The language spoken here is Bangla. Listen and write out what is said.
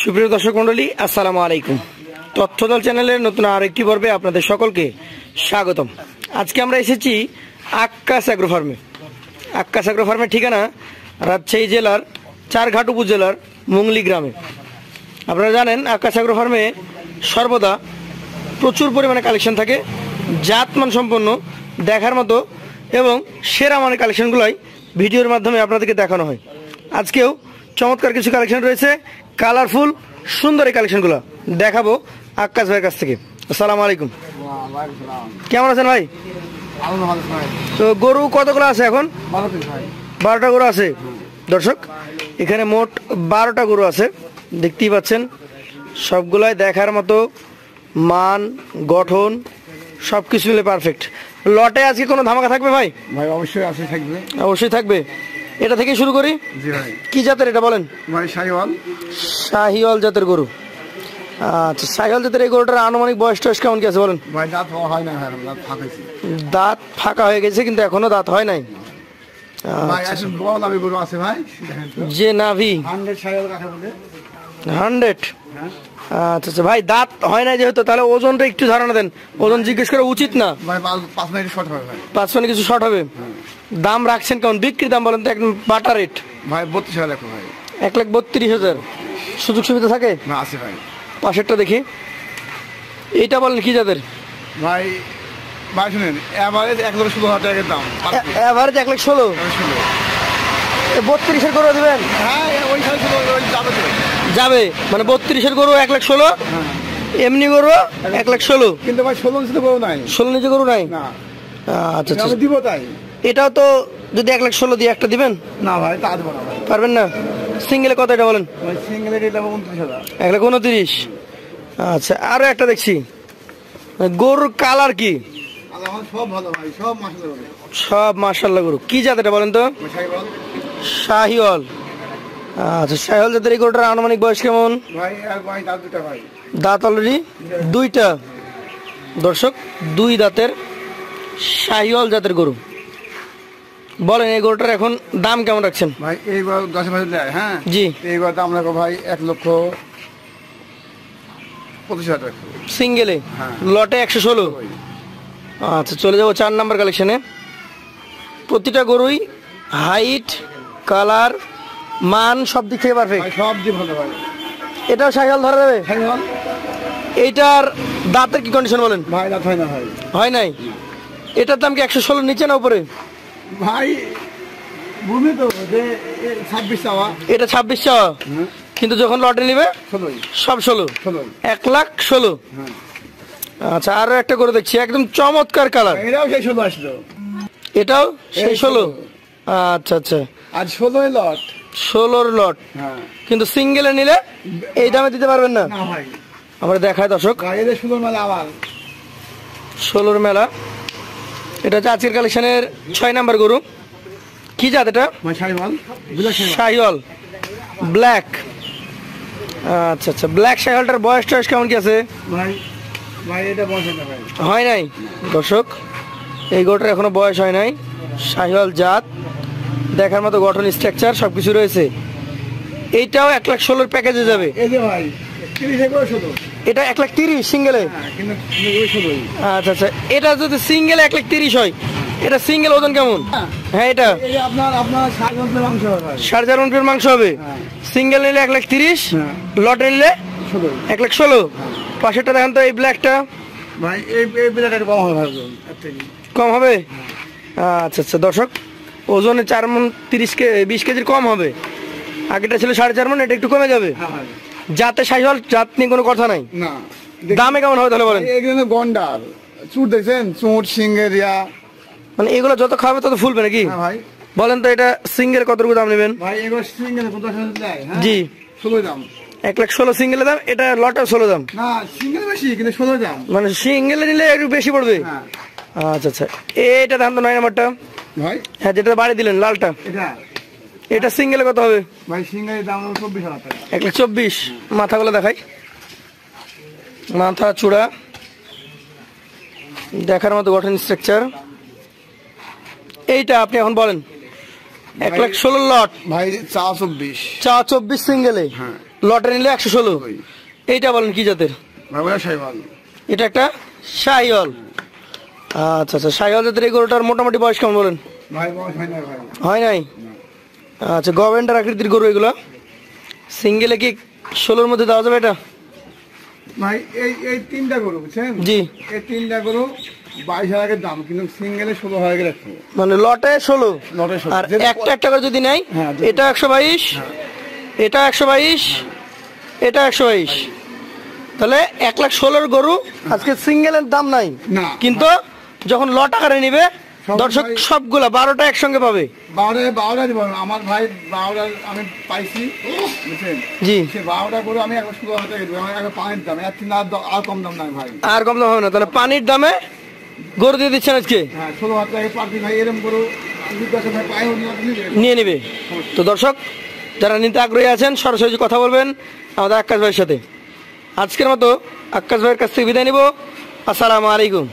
সুপ্রিয় দর্শক মণ্ডলী, আসসালামু আলাইকুম। তথ্যদল চ্যানেলের নতুন আরেকটি পর্বে আপনাদের সকলকে স্বাগতম। আজকে আমরা এসেছি আক্কাস অ্যাগ্রো ফার্মে। আক্কাস অ্যাগ্রো ফার্মের ঠিকানা রাজশাহী জেলার চারঘাট উপজেলার মুংলি গ্রামে। আপনারা জানেন আক্কাস অ্যাগ্রো ফার্মে সর্বদা প্রচুর পরিমাণে কালেকশন থাকে, জাতমান সম্পন্ন, দেখার মতো এবং সেরা মানের কালেকশনগুলোই ভিডিওর মাধ্যমে আপনাদেরকে দেখানো হয়। আজকেও চমৎকার কিছু কালেকশন রয়েছে, কালারফুল সুন্দর এই কালেকশনগুলো দেখাবো আক্কাস ভাইয়ের কাছ থেকে। আসসালামু আলাইকুম, কেমন আছেন ভাই? তো গরু কতগুলো আছে এখন? 12টা গরু আছে। দর্শক, এখানে মোট 12টা গরু আছে, দেখতেই পাচ্ছেন। সবগুলাই দেখার মতো, মান গঠন সব কিছু মিলে পারফেক্ট। লটে আজকে কোনো ধামাকা থাকবে ভাই? ভাই অবশ্যই আছে, থাকবে, অবশ্যই থাকবে। এটা থেকে শুরু করি। জি ভাই। কি জাতের এটা বলেন? ভাই শাহিওয়াল। শাহিওয়াল জাতের গরু। আচ্ছা, শাহিওয়াল জাতের এই গরুটার আনুমানিক বয়স টয়স কেমন কি আছে বলেন? ভাই দাঁত হয় না, দাঁত ফাঁকাইছে। দাঁত ফাঁকা হয়ে গেছে কিন্তু এখনো দাঁত হয় নাই। ভাই আসলে বড় নাভি গরু আছে ভাই, যে নাভি 100 শাহিওয়াল কাকে বলে? 100। আচ্ছা আচ্ছা ভাই, দাঁত হয় না যেহেতু, তাহলে ওজনটা একটু ধারণা দেন। ওজন জিজ্ঞেস করা উচিত না ভাই? 5 মিনিট শর্ট হবে ভাই। 5 মিনিট কিছু শর্ট হবে। দাম রাখছেন কেমন? বিক্রি দাম বলেন তো, একদম বাটা রেট। ভাই 32,000 রাখো ভাই। 1,32,000। সুযোগ সুবিধা থাকে? না, আছে ভাই। পাশেরটা দেখি, এইটা বলেন কি জাতের? ভাই ভাই শুনেন, এভারেজ 1,16,000 টাকার দাম। এভারেজ 1,16,000। 32-এর গরু দেবেন? হ্যাঁ, ওই সাইজ যাবে তো যাবে, মানে 32-এর গরু 1,16,000, এমনি গরু 1,16,000। কিন্তু ভাই 16 নিচে গরু নাই। 16 নিচে গরু নাই? না। আচ্ছা আচ্ছা, আমি দিব তাই। এটাও তো যদি 1,16,000 দিয়ে একটা দিবেন? না ভাই, তা দেব না ভাই। পারবেন না? সিঙ্গেলে কত এটা বলেন? ভাই সিঙ্গেলের এটা 29,000। 1,29,000। আচ্ছা, আরো একটা দেখছি, গরুর কালার কি? সব ভালো ভাই, সব মাশাআল্লাহ। সব মাশাআল্লাহ গরু। কি জাত এটা বলেন তো? শাহিওয়াল। শাহিওয়াল। আচ্ছা, শাহিওয়াল জাতের এই গরুটার আনুমানিক বয়স কেমন? ভাই আর ভাই দাঁত দুটো ভাই। দাঁত অলরেডি 2টা। দর্শক, 2 দাঁতের শাহিওয়াল জাতের গরু। বলেন এই গরুটার এখন দাম কেমন রাখছেন? ভাই এইবার 10 মাস দেয়। হ্যাঁ জি। এইবার দাম রাখো ভাই 1,25,000 টাকা সিঙ্গেলে? হ্যাঁ। লটে 116। আচ্ছা, চলে যাবো 4 নাম্বার কালেকশনে। প্রতিটা গরুই হাইট, কালার, মান সব দিক থেকে পারফেক্ট। ভাই সব জি ভালো ভাই। এটাও শাহিওয়াল ধরা যাবে? শাহিওয়াল। এইটার দাঁতের কি কন্ডিশন বলেন? ভাই দাঁত হয় না ভাই। হয় নাই? এটার দাম কি 116 নিচে না উপরে? ভাই ভূমি তো যে 26 চাওয়া। এটা 26 চাওয়া, কিন্তু যখন লটে নিবে 16। সব 16। 1,16,000। হ্যাঁ। আচ্ছা, আরো একটা করে দেখছি, একদম চমৎকার কালার। এটাও সেই 16 আসলো। এটাও সেই 16। আচ্ছা আচ্ছা, আজ 16 লট। 16-র লট। হ্যাঁ। কিন্তু সিঙ্গেলে নিলে এই দামে দিতে পারবেন না। না ভাই। আমরা দেখায় দর্শক, ভাই এদের 16 মেলা আবার 16-র মেলা। এটা হচ্ছে আজকের কালেকশনের 6 নাম্বার গরু। কি জাত এটা? ভাই শাহিওয়াল। Black Sahiwal black. আচ্ছা আচ্ছা, ব্ল্যাক শাহিওয়ালটার বয়স টয়স কেমন কি আছে? ভাই ভাই এটা বলছেন না ভাই। হয় নাই? দর্শক, এই গরুটার এখনো বয়স হয় নাই। শাহিওয়াল জাত, দেখার মতো গঠন, স্ট্রাকচার সবকিছু রয়েছে। এইটাও 1,16,000 প্যাকেজে যাবে। এই যে ভাই 30 করে 16। এটা 1,30,000 সিঙ্গেলে? হ্যাঁ, কিন্তু 16। আচ্ছা আচ্ছা, এটা যদি সিঙ্গেলে 1,30,000 হয়, এটা সিঙ্গেল ওজন কেমন? হ্যাঁ, এটা এই যে আপনার 60 মণ মাংস হবে ভাই। 4.5 মণ মাংস হবে। হ্যাঁ। সিঙ্গেল নিলে 1,30,000, হ্যাঁ। লটে নিলে 16। 1,16,000। পাশেরটা দেখেন তো, এই ব্ল্যাকটা ভাই এই বিরাট একটু কম হবে ভাই, কম হবে। আচ্ছা আচ্ছা, দর্শক, ওজনে 4 মণ 20 কেজির কম হবে। আগেটা ছিল 4.5 মণ, এটা একটু কমে যাবে। হ্যাঁ ভাই। জাতে শাহিওয়াল, জাত নিয়ে কোনো কথা নাই। না। দামে কেমন হবে তাহলে বলেন? এগুলো গন্ডার চুট দেখছেন, চুট সিঙ্গেরিয়া, মানে এগুলো যত খাবে তত ফুলবে নাকি? হ্যাঁ ভাই। বলেন তো, এটা সিঙ্গেল কতটুকু দাম নেবেন? ভাই এগুলো সিঙ্গেল কত দেয়? হ্যাঁ জি। 16 দাম। 1,16,000 সিঙ্গেলের দাম, এটা লটেও 16 দাম। না, সিঙ্গেল বেশি কিন্তু 16 দাম। মানে সিঙ্গেলে নিলে একটু বেশি পড়বে। হ্যাঁ। আচ্ছা আচ্ছা, এইটা দাম তো 9 নাম্বারটা। ভাই হ্যাঁ, যেটা বাড়ি দিলেন লালটা, এটা এটা সিঙ্গেলে কত হবে? ভাই সিঙ্গেলের দাম 24,000 টাকা। 1,24,000। মাথাগুলো দেখাই, মাথা চূড়া দেখার মতো গঠন, স্ট্রাকচার। এইটা আপনি এখন বলেন। 1,16,000 লট ভাই 24। 24 সিঙ্গেলে, হ্যাঁ। লটে নিলে 116। এইটা বলেন কি জাতের? ভাই ওটা শাহিওয়াল। এটা একটা শাহিওয়াল। আচ্ছা আচ্ছা, শাহিওয়াল জাতের এই গরুটার মোটামুটি বয়স কেমন বলেন? ভাই বয়স হয় না ভাই। হয় নাই? আচ্ছা, গভর্নমেন্টের আকৃতির গরু এগুলো। সিঙ্গেলে কি 16-র মধ্যে দেওয়া যাবে এটা? ভাই এই তিনটা গরু বুঝছেন? জি। এই তিনটা গরু 22,000 টাকার দাম, কিন্তু সিঙ্গেলে 16,000 টাকা রাখবো। মানে লটে 16, লটে 16 আর একটা একটা করে যদি নেয়, হ্যাঁ, এটা 122, এটা 122, এটা 122, তাহলে 1,16,000 গরু আজকে সিঙ্গেলের দাম নাই না। কিন্তু যখন লট আকারে নিবে দর্শক সবগুলা 12টা একসঙ্গে পাবে। 12টা দিব আমার ভাই, 12টা আমি পাইছি বুঝছেন? জি। সে 12টা গরু আমি 16,000 টাকা দিব। আমার এখন পানির দাম এর থেকে আর কম দাম নাই ভাই। আর কম দাম হবে না, তাহলে পানির দামে গরু দিয়ে দিচ্ছেন আজকে। হ্যাঁ, 16,000 টাকা পাচ্ছি ভাই। এরকম গরু ভাই পাই নিয়ে নেবে। তো দর্শক যারা নিতে আগ্রহী আছেন সরাসরি কথা বলবেন আমাদের আক্কাস ভাইয়ের সাথে। আজকের মতো আক্কাস ভাইয়ের কাছ থেকে বিদায় নিব। আসসালামু আলাইকুম।